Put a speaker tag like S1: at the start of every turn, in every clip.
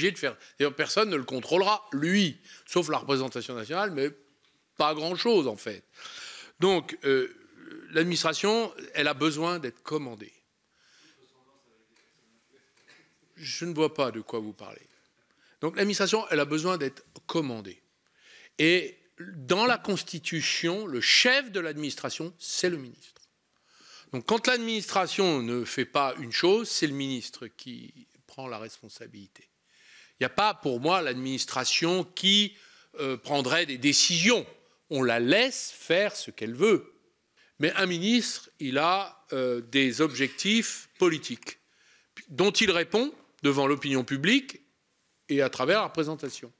S1: De faire. D'ailleurs, personne ne le contrôlera, lui, sauf la représentation nationale, mais pas grand-chose en fait. Donc, l'administration, elle a besoin d'être commandée. Je ne vois pas de quoi vous parlez. Donc, l'administration, elle a besoin d'être commandée. Et dans la Constitution, le chef de l'administration, c'est le ministre. Donc, quand l'administration ne fait pas une chose, c'est le ministre qui prend la responsabilité. Il n'y a pas, pour moi, l'administration qui prendrait des décisions. On la laisse faire ce qu'elle veut. Mais un ministre, il a des objectifs politiques dont il répond devant l'opinion publique et à travers la représentation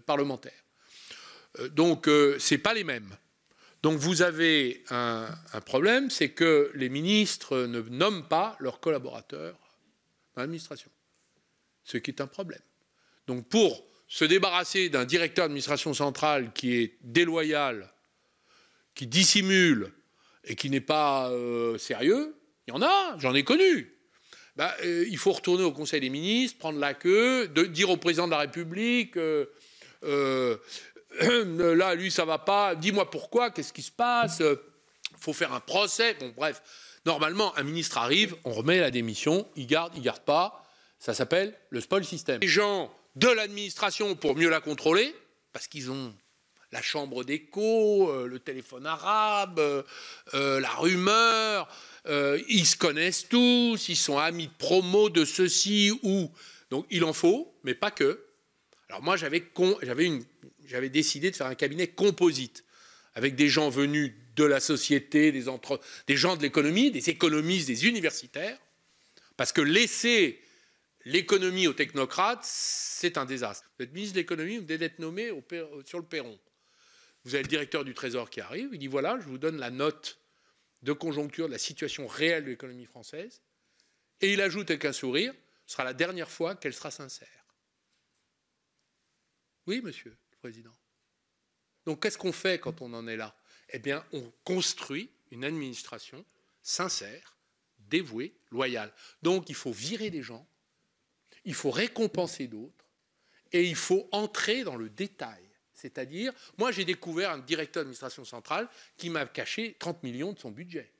S1: parlementaire. Donc, ce n'est pas les mêmes. Donc, vous avez un problème, c'est que les ministres ne nomment pas leurs collaborateurs dans l'administration, ce qui est un problème. Donc, pour se débarrasser d'un directeur d'administration centrale qui est déloyal, qui dissimule et qui n'est pas sérieux, il y en a, j'en ai connu. Il faut retourner au Conseil des ministres, prendre la queue, dire au président de la République là, lui, ça va pas, dis-moi pourquoi, qu'est-ce qui se passe, il faut faire un procès. Bon, bref, normalement, un ministre arrive, on remet la démission, il garde pas, ça s'appelle le spoil system. Les gens de l'administration, pour mieux la contrôler, parce qu'ils ont la chambre d'écho, le téléphone arabe, la rumeur, ils se connaissent tous, ils sont amis de promo de ceci ou... Donc il en faut, mais pas que. Alors moi, j'avais décidé de faire un cabinet composite, avec des gens venus de la société, des gens de l'économie, des économistes, des universitaires, parce que laisser l'économie aux technocrates, c'est un désastre. Vous êtes ministre de l'économie, vous venez d'être nommé sur le perron. Vous avez le directeur du Trésor qui arrive, il dit voilà, je vous donne la note de conjoncture de la situation réelle de l'économie française, et il ajoute avec un sourire, ce sera la dernière fois qu'elle sera sincère. Oui, monsieur le Président. Donc qu'est-ce qu'on fait quand on en est là? Eh bien, on construit une administration sincère, dévouée, loyale. Donc il faut virer des gens, il faut récompenser d'autres, et il faut entrer dans le détail. C'est-à-dire, moi j'ai découvert un directeur d'administration centrale qui m'a caché 30 millions de son budget.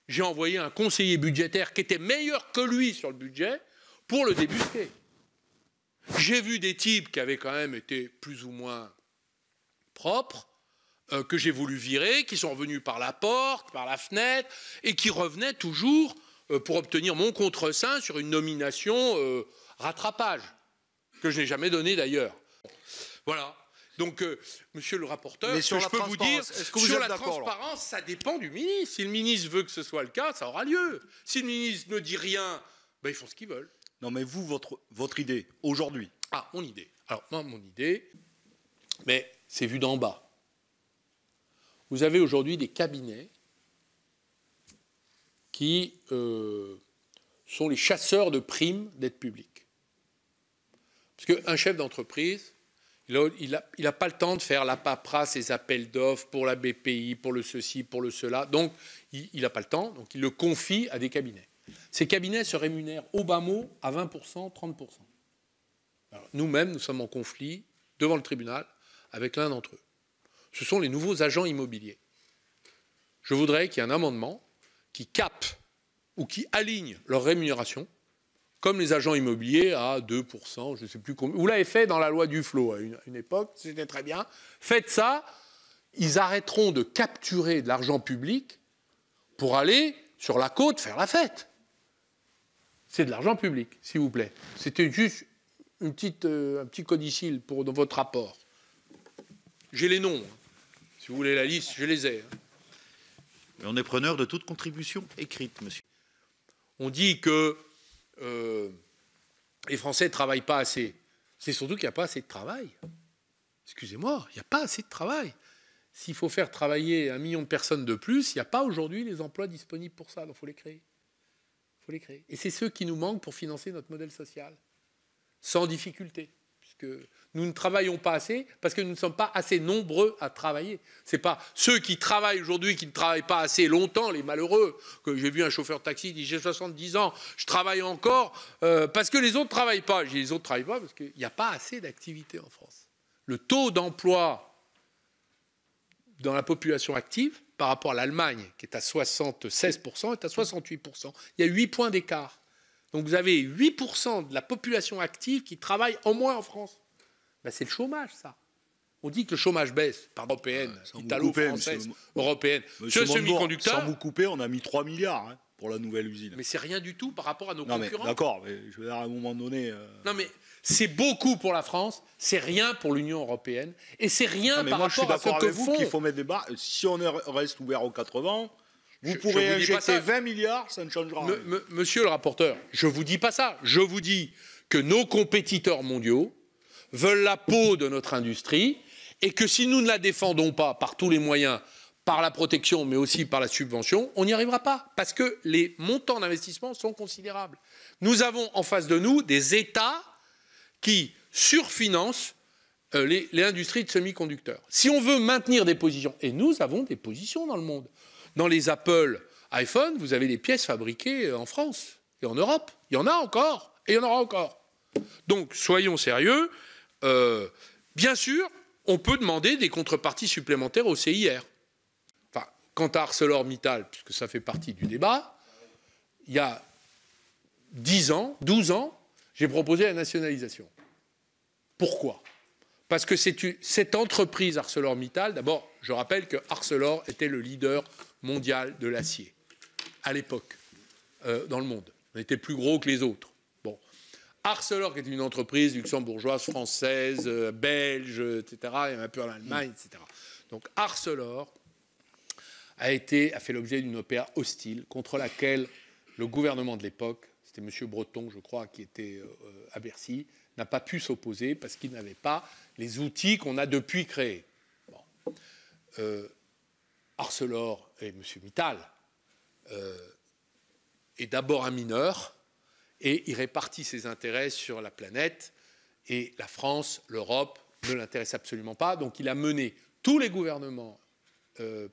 S1: J'ai envoyé un conseiller budgétaire qui était meilleur que lui sur le budget pour le débusquer. J'ai vu des types qui avaient quand même été plus ou moins propres, que j'ai voulu virer, qui sont revenus par la porte, par la fenêtre, et qui revenaient toujours pour obtenir mon contre-seing sur une nomination rattrapage, que je n'ai jamais donnée d'ailleurs. Voilà. Donc, monsieur le rapporteur, je peux vous dire, sur la transparence, ça dépend du ministre. Si le ministre veut que ce soit le cas, ça aura lieu. Si le ministre ne dit rien, ben, ils font ce qu'ils veulent.
S2: Non, mais vous, votre idée, aujourd'hui.
S1: Ah, mon idée. Alors, moi, mon idée, mais c'est vu d'en bas. Vous avez aujourd'hui des cabinets qui sont les chasseurs de primes d'aide publique. Parce qu'un chef d'entreprise, il n'a pas le temps de faire la paperasse, les appels d'offres pour la BPI, pour le ceci, pour le cela. Donc, il n'a pas le temps, donc il le confie à des cabinets. Ces cabinets se rémunèrent au bas mot à 20%, 30%. Nous-mêmes, nous sommes en conflit devant le tribunal avec l'un d'entre eux. Ce sont les nouveaux agents immobiliers. Je voudrais qu'il y ait un amendement qui capte ou qui aligne leur rémunération, comme les agents immobiliers à 2%, je ne sais plus combien. Vous l'avez fait dans la loi Duflot à une époque, c'était très bien. Faites ça, ils arrêteront de capturer de l'argent public pour aller sur la côte faire la fête. C'est de l'argent public, s'il vous plaît. C'était juste un petit codicile dans votre rapport. J'ai les noms. Si vous voulez la liste, je les ai.
S2: Mais on est preneur de toute contribution écrite, monsieur.
S1: On dit que les Français ne travaillent pas assez. C'est surtout qu'il n'y a pas assez de travail. Excusez-moi, il n'y a pas assez de travail. S'il faut faire travailler 1 million de personnes de plus, il n'y a pas aujourd'hui les emplois disponibles pour ça. Donc il faut les créer. Il faut les créer. Et c'est ceux qui nous manquent pour financer notre modèle social. Sans difficulté. Parce que nous ne travaillons pas assez, parce que nous ne sommes pas assez nombreux à travailler. Ce n'est pas ceux qui travaillent aujourd'hui, qui ne travaillent pas assez longtemps, les malheureux. Que j'ai vu un chauffeur de taxi, il dit « j'ai 70 ans, je travaille encore parce que les autres ne travaillent pas ». Je dis « les autres ne travaillent pas parce qu'il n'y a pas assez d'activité en France ». Le taux d'emploi dans la population active, par rapport à l'Allemagne, qui est à 76%, est à 68%. Il y a 8 points d'écart. Donc vous avez 8% de la population active qui travaille en moins en France. Ben c'est le chômage, ça. On dit que le chômage baisse, par européenne, italo-française, européenne. Ce semi-conducteur.
S3: Sans vous couper, on a mis 3 milliards hein, pour la nouvelle usine.
S1: Mais c'est rien du tout par rapport à nos concurrents.
S3: D'accord, mais je veux dire, à un moment donné.
S1: Non, mais c'est beaucoup pour la France, c'est rien pour l'Union européenne, et c'est rien par rapport à ce que font.
S3: Qu'il faut mettre des barres. Si on reste ouvert aux 80, vous pourrez injecter 20 milliards, ça ne changera rien.
S1: Monsieur le rapporteur, je ne vous dis pas ça. Je vous dis que nos compétiteurs mondiaux veulent la peau de notre industrie et que si nous ne la défendons pas par tous les moyens, par la protection, mais aussi par la subvention, on n'y arrivera pas. Parce que les montants d'investissement sont considérables. Nous avons en face de nous des États qui surfinancent les industries de semi-conducteurs. Si on veut maintenir des positions, et nous avons des positions dans le monde, dans les Apple iPhone, vous avez des pièces fabriquées en France et en Europe. Il y en a encore et il y en aura encore. Donc, soyons sérieux. Bien sûr, on peut demander des contreparties supplémentaires au CIR. Enfin, quant à ArcelorMittal, puisque ça fait partie du débat, il y a 10 ans, 12 ans, j'ai proposé la nationalisation. Pourquoi ? Parce que cette entreprise ArcelorMittal, d'abord, je rappelle que Arcelor était le leader mondial de l'acier, à l'époque, dans le monde. On était plus gros que les autres. Bon. Arcelor, qui est une entreprise luxembourgeoise, française, belge, etc., il y en a un peu en Allemagne, etc. Donc Arcelor a fait l'objet d'une OPA hostile contre laquelle le gouvernement de l'époque, c'était M. Breton, je crois, qui était à Bercy, n'a pas pu s'opposer parce qu'il n'avait pas les outils qu'on a depuis créés. Bon. Arcelor et M. Mittal est d'abord un mineur et il répartit ses intérêts sur la planète et la France, l'Europe ne l'intéresse absolument pas. Donc il a mené tous les gouvernements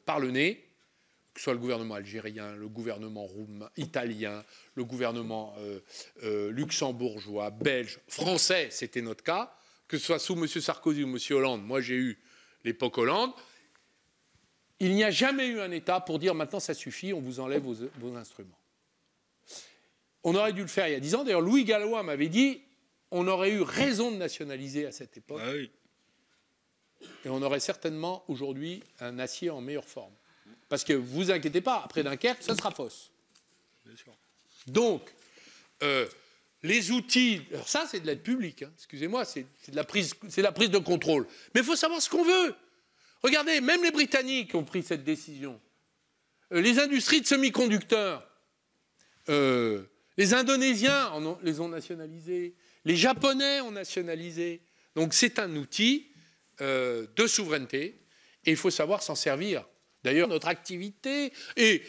S1: par le nez, que ce soit le gouvernement algérien, le gouvernement italien, le gouvernement luxembourgeois, belge, français, c'était notre cas, que ce soit sous M. Sarkozy ou M. Hollande. Moi, j'ai eu l'époque Hollande. Il n'y a jamais eu un État pour dire maintenant ça suffit, on vous enlève vos instruments. On aurait dû le faire il y a 10 ans. D'ailleurs, Louis Gallois m'avait dit on aurait eu raison de nationaliser à cette époque. Ah oui. Et on aurait certainement aujourd'hui un acier en meilleure forme. Parce que vous inquiétez pas, après Dunkerque, ça sera fausse. Bien sûr. Donc, les outils, alors ça c'est de l'aide publique, hein, excusez-moi, c'est la prise de contrôle. Mais il faut savoir ce qu'on veut. Regardez, même les Britanniques ont pris cette décision. Les industries de semi-conducteurs, les Indonésiens les ont nationalisés, les Japonais ont nationalisé. Donc c'est un outil de souveraineté et il faut savoir s'en servir. D'ailleurs, notre activité et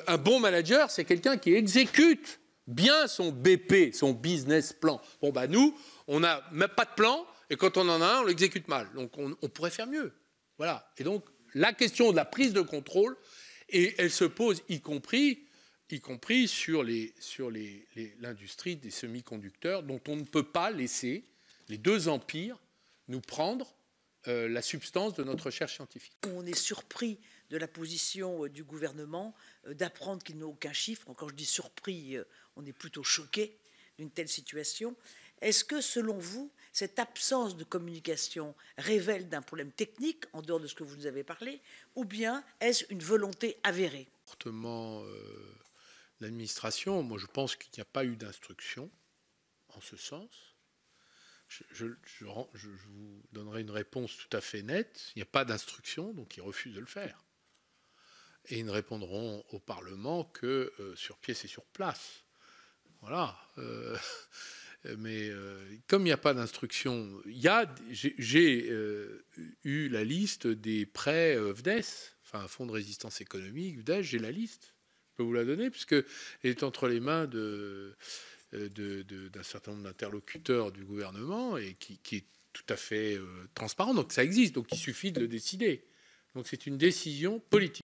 S1: un bon manager, c'est quelqu'un qui exécute bien son BP, son business plan. Bon, bah nous, on n'a même pas de plan et quand on en a un, on l'exécute mal. Donc on pourrait faire mieux. Voilà. Et donc, la question de la prise de contrôle, et elle se pose y compris sur l'industrie des semi-conducteurs, dont on ne peut pas laisser les deux empires nous prendre la substance de notre recherche scientifique.
S4: On est surpris de la position du gouvernement, d'apprendre qu'il n'a aucun chiffre. Quand je dis surpris, on est plutôt choqué d'une telle situation. Est-ce que, selon vous, cette absence de communication révèle d'un problème technique, en dehors de ce que vous nous avez parlé, ou bien est-ce une volonté avérée ?
S1: Fortement l'administration, moi je pense qu'il n'y a pas eu d'instruction en ce sens. Je vous donnerai une réponse tout à fait nette. Il n'y a pas d'instruction, donc ils refusent de le faire. Et ils ne répondront au Parlement que sur pièce et sur place. Voilà. Mais comme il n'y a pas d'instruction, j'ai eu la liste des prêts FDES, enfin Fonds de résistance économique, FDES, j'ai la liste. Je peux vous la donner, puisqu'elle est entre les mains d'un certain nombre d'interlocuteurs du gouvernement et qui est tout à fait transparent. Donc ça existe, donc il suffit de le décider. Donc c'est une décision politique.